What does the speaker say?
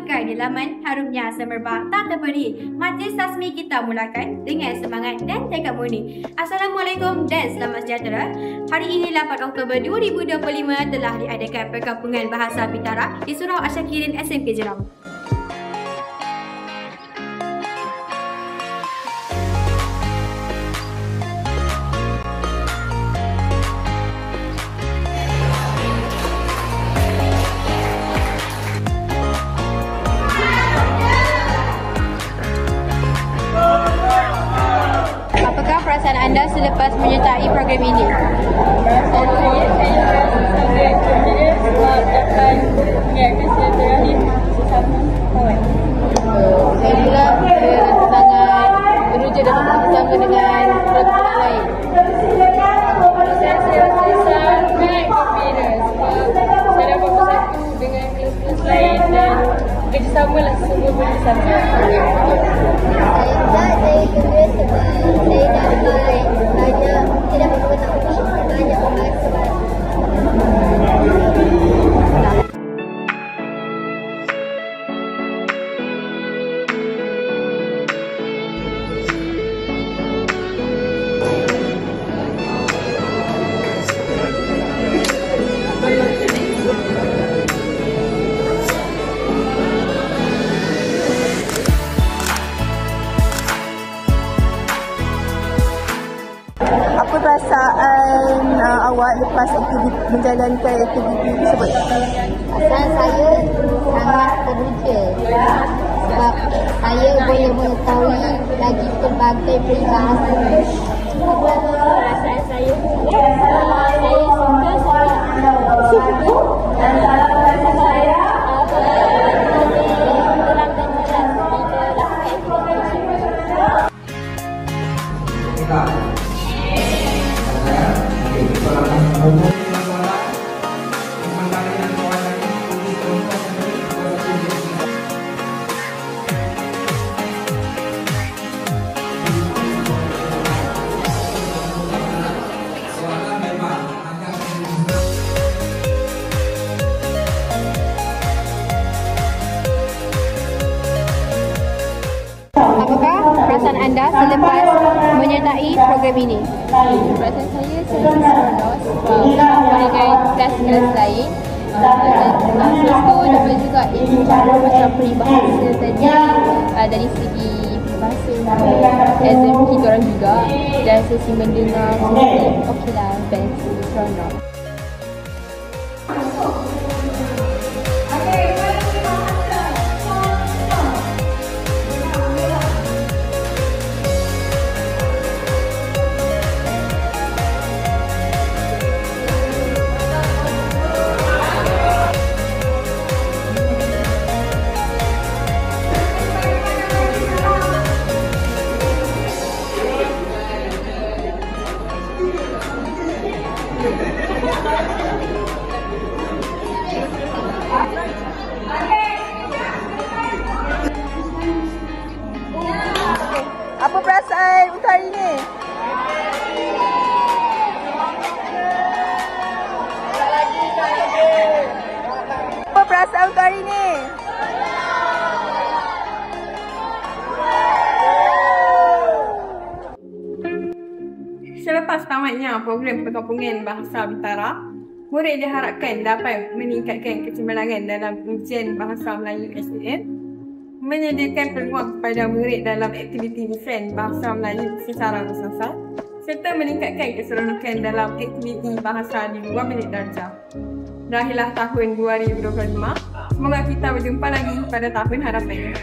tangkai di laman harumnya semerbak tak terberi. Majlis rasmi kita mulakan dengan semangat dan tekad murni. Assalamualaikum dan selamat sejahtera. Hari ini 8 Oktober 2025 telah diadakan perkampungan bahasa Pitara di Surau Asyakirin SMK Jeram. Apakah perasaan anda selepas menyertai program ini? Perasaan saya gembira sebab dapat mengingatkan silaturahmi sesama kawan. Saya juga sangat teruja dapat bersama dengan pelakon lain. Saya rasa sangat gembira sebab saya dapat bersatu dengan kelas-kelas lain dan bersamalah semua bersama. Saya gembira sebab saya dapat banyak, saya dapat mengetahui banyak bahasa. Apa perasaan awak lepas menjalankan aktiviti tersebut? Perasaan saya sangat teruja sebab saya boleh mengetahui lagi pelbagai peribahasa. Perasaan saya suka Apakah perasaan anda selepas menyertai program ini? Perasaan saya seronok sebab dengan kelas-kelas lain so dapat juga ilmu macam peribahasa tadi dari segi peribahasa exam kita orang juga dan sesi mendengar okey lah, best, seronok. Apa perasaan untuk hari ini? Apa perasaan untuk hari ini? Selepas tamatnya program perkampungan bahasa Pitara, murid diharapkan dapat meningkatkan kecemerlangan dalam ujian bahasa Melayu SPM, menyediakan peluang kepada murid dalam aktiviti desain bahasa Melayu secara bersasar, serta meningkatkan keseronokan dalam aktiviti bahasa di luar minit darjah. Berakhirlah tahun 2025. Semoga kita berjumpa lagi pada tahun hadapan.